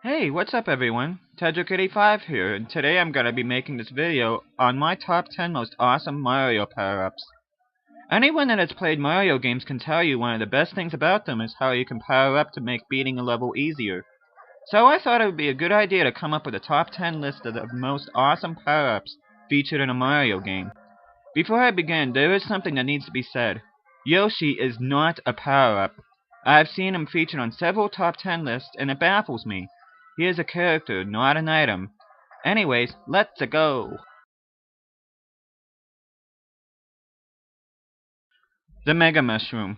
Hey, what's up everyone? Tedrick85 here, and today I'm gonna be making this video on my top 10 most awesome Mario power-ups. Anyone that has played Mario games can tell you one of the best things about them is how you can power up to make beating a level easier. So I thought it would be a good idea to come up with a top 10 list of the most awesome power-ups featured in a Mario game. Before I begin, there is something that needs to be said. Yoshi is not a power-up. I have seen him featured on several top 10 lists, and it baffles me. He is a character, not an item. Anyways, let's go! The Mega Mushroom.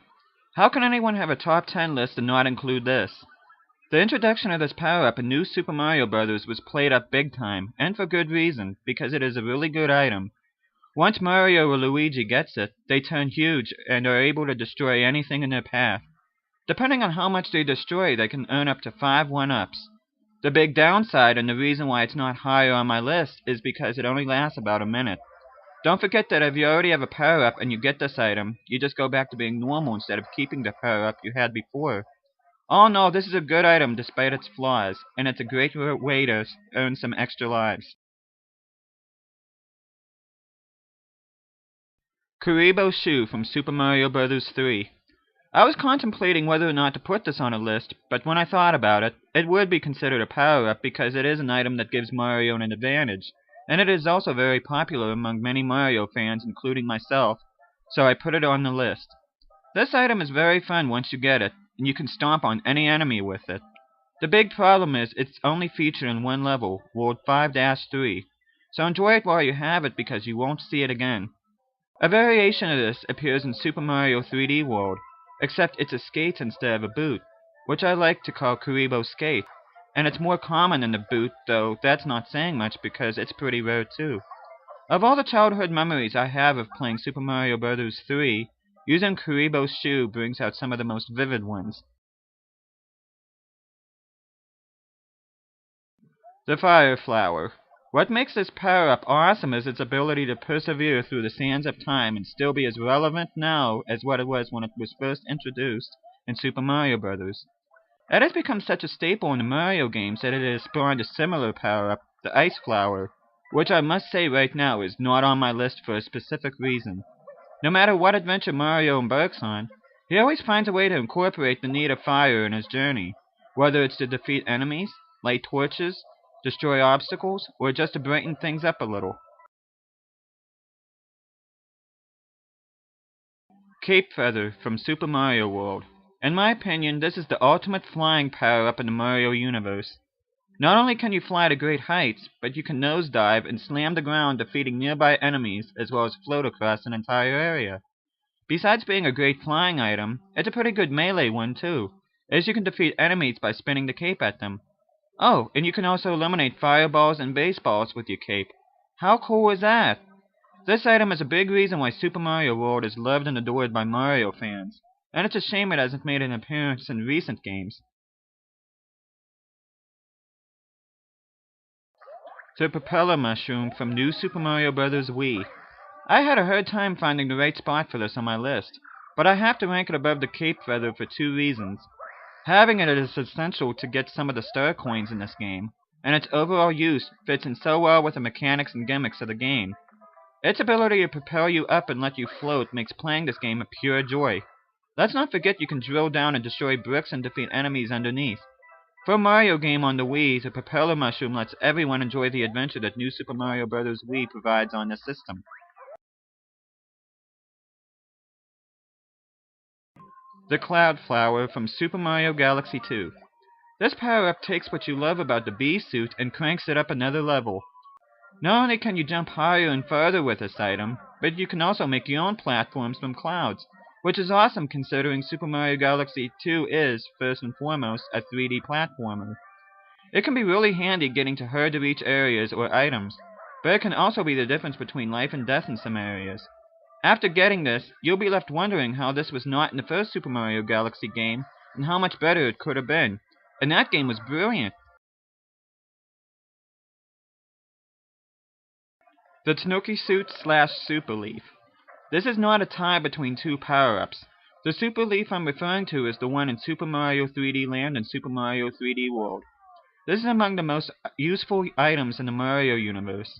How can anyone have a top 10 list and not include this? The introduction of this power-up in New Super Mario Bros. Was played up big time, and for good reason, because it is a really good item. Once Mario or Luigi gets it, they turn huge and are able to destroy anything in their path. Depending on how much they destroy, they can earn up to 5 1-ups. The big downside, and the reason why it's not higher on my list, is because it only lasts about a minute. Don't forget that if you already have a power-up and you get this item, you just go back to being normal instead of keeping the power-up you had before. All in all, this is a good item despite its flaws, and it's a great way to earn some extra lives. Kuriboh Shoe from Super Mario Bros. 3. I was contemplating whether or not to put this on a list, but when I thought about it, it would be considered a power-up because it is an item that gives Mario an advantage, and it is also very popular among many Mario fans, including myself, so I put it on the list. This item is very fun once you get it, and you can stomp on any enemy with it. The big problem is it's only featured in one level, World 5-3, so enjoy it while you have it because you won't see it again. A variation of this appears in Super Mario 3D World, except it's a skate instead of a boot, which I like to call Kuriboh Skate, and it's more common than the boot, though that's not saying much because it's pretty rare too. Of all the childhood memories I have of playing Super Mario Bros. 3, using Kuriboh Shoe brings out some of the most vivid ones. The Fire Flower. What makes this power-up awesome is its ability to persevere through the sands of time and still be as relevant now as what it was when it was first introduced in Super Mario Bros. It has become such a staple in the Mario games that it has spawned a similar power-up, the Ice Flower, which I must say right now is not on my list for a specific reason. No matter what adventure Mario embarks on, he always finds a way to incorporate the need of fire in his journey, whether it's to defeat enemies, light torches, destroy obstacles, or just to brighten things up a little. Cape Feather from Super Mario World. In my opinion, this is the ultimate flying power-up in the Mario universe. Not only can you fly to great heights, but you can nosedive and slam the ground defeating nearby enemies as well as float across an entire area. Besides being a great flying item, it's a pretty good melee one too, as you can defeat enemies by spinning the cape at them. Oh, and you can also eliminate fireballs and baseballs with your cape. How cool is that? This item is a big reason why Super Mario World is loved and adored by Mario fans, and it's a shame it hasn't made an appearance in recent games. The Propeller Mushroom from New Super Mario Bros. Wii. I had a hard time finding the right spot for this on my list, but I have to rank it above the Cape Feather for two reasons. Having it is essential to get some of the star coins in this game, and its overall use fits in so well with the mechanics and gimmicks of the game. Its ability to propel you up and let you float makes playing this game a pure joy. Let's not forget you can drill down and destroy bricks and defeat enemies underneath. For a Mario game on the Wii, the Propeller Mushroom lets everyone enjoy the adventure that New Super Mario Bros. Wii provides on this system. The Cloud Flower from Super Mario Galaxy 2. This power-up takes what you love about the Bee suit and cranks it up another level. Not only can you jump higher and farther with this item, but you can also make your own platforms from clouds, which is awesome considering Super Mario Galaxy 2 is, first and foremost, a 3D platformer. It can be really handy getting to hard-to-reach areas or items, but it can also be the difference between life and death in some areas. After getting this, you'll be left wondering how this was not in the first Super Mario Galaxy game, and how much better it could have been. And that game was brilliant. The Tanooki Suit / Super Leaf. This is not a tie between two power-ups. The Super Leaf I'm referring to is the one in Super Mario 3D Land and Super Mario 3D World. This is among the most useful items in the Mario universe.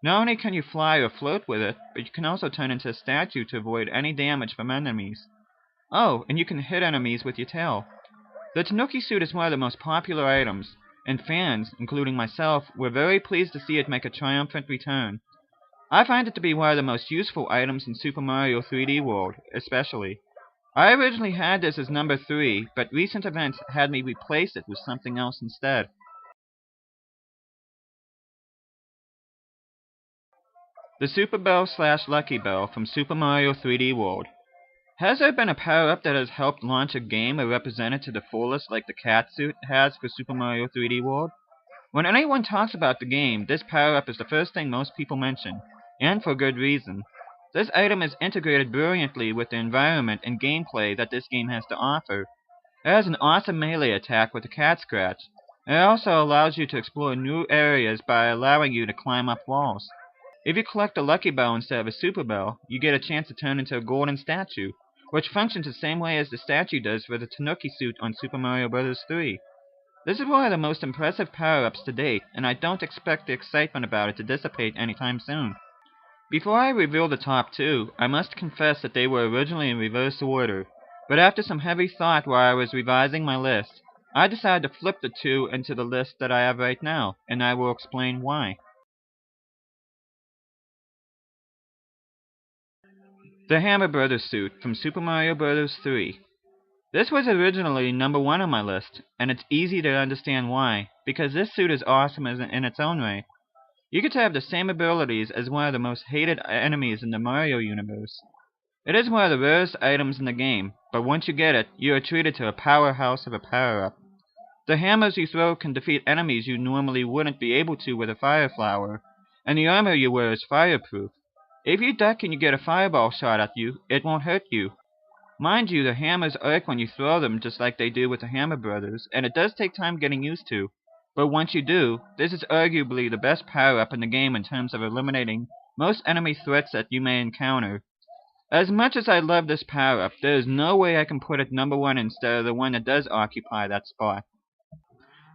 Not only can you fly or float with it, but you can also turn into a statue to avoid any damage from enemies. Oh, and you can hit enemies with your tail. The Tanooki suit is one of the most popular items, and fans, including myself, were very pleased to see it make a triumphant return. I find it to be one of the most useful items in Super Mario 3D World, especially. I originally had this as number 3, but recent events had me replace it with something else instead. The Super Bell / Lucky Bell from Super Mario 3D World. Has there been a power-up that has helped launch a game or represent it to the fullest like the cat suit has for Super Mario 3D World? When anyone talks about the game, this power-up is the first thing most people mention, and for good reason. This item is integrated brilliantly with the environment and gameplay that this game has to offer. It has an awesome melee attack with the cat scratch. It also allows you to explore new areas by allowing you to climb up walls. If you collect a Lucky Bell instead of a Super Bell, you get a chance to turn into a golden statue, which functions the same way as the statue does for the Tanooki suit on Super Mario Bros. 3. This is one of the most impressive power-ups to date, and I don't expect the excitement about it to dissipate anytime soon. Before I reveal the top 2, I must confess that they were originally in reverse order, but after some heavy thought while I was revising my list, I decided to flip the 2 into the list that I have right now, and I will explain why. The Hammer Brothers suit from Super Mario Bros. 3. This was originally number 1 on my list, and it's easy to understand why, because this suit is awesome in its own way. You get to have the same abilities as one of the most hated enemies in the Mario universe. It is one of the rarest items in the game, but once you get it, you are treated to a powerhouse of a power-up. The hammers you throw can defeat enemies you normally wouldn't be able to with a fire flower, and the armor you wear is fireproof. If you duck and you get a fireball shot at you, it won't hurt you. Mind you, the hammers arc when you throw them just like they do with the Hammer Brothers, and it does take time getting used to. But once you do, this is arguably the best power-up in the game in terms of eliminating most enemy threats that you may encounter. As much as I love this power-up, there is no way I can put it number 1 instead of the one that does occupy that spot.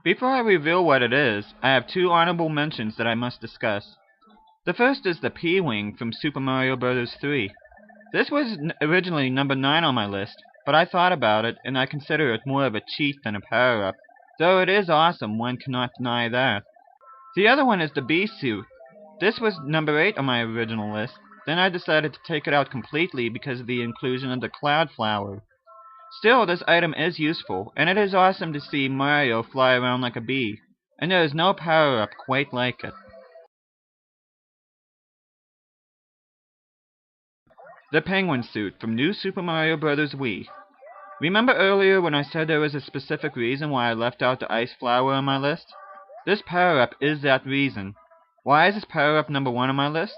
Before I reveal what it is, I have 2 honorable mentions that I must discuss. The first is the P-Wing from Super Mario Bros. 3. This was originally number 9 on my list, but I thought about it, and I consider it more of a cheat than a power-up. Though it is awesome, one cannot deny that. The other one is the Bee suit. This was number 8 on my original list, then I decided to take it out completely because of the inclusion of the Cloud Flower. Still, this item is useful, and it is awesome to see Mario fly around like a bee, and there is no power-up quite like it. The Penguin suit from New Super Mario Bros. Wii. Remember earlier when I said there was a specific reason why I left out the Ice Flower on my list? This power-up is that reason. Why is this power-up number 1 on my list?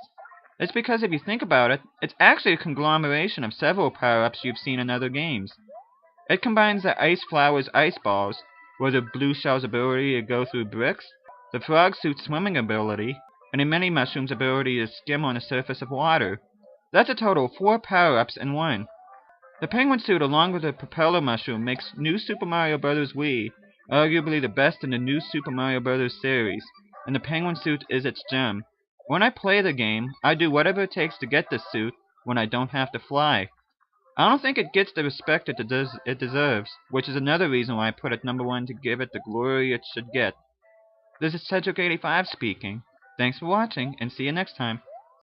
It's because if you think about it, it's actually a conglomeration of several power-ups you've seen in other games. It combines the Ice Flower's ice balls, or the Blue Shell's ability to go through bricks, the Frog suit's swimming ability, and the Mini Mushroom's ability to skim on the surface of water. That's a total of 4 power-ups in one. The Penguin suit along with the Propeller Mushroom makes New Super Mario Bros. Wii arguably the best in the New Super Mario Bros. Series, and the Penguin suit is its gem. When I play the game, I do whatever it takes to get this suit when I don't have to fly. I don't think it gets the respect it deserves, which is another reason why I put it number 1 to give it the glory it should get. This is Cedric85 speaking. Thanks for watching, and see you next time.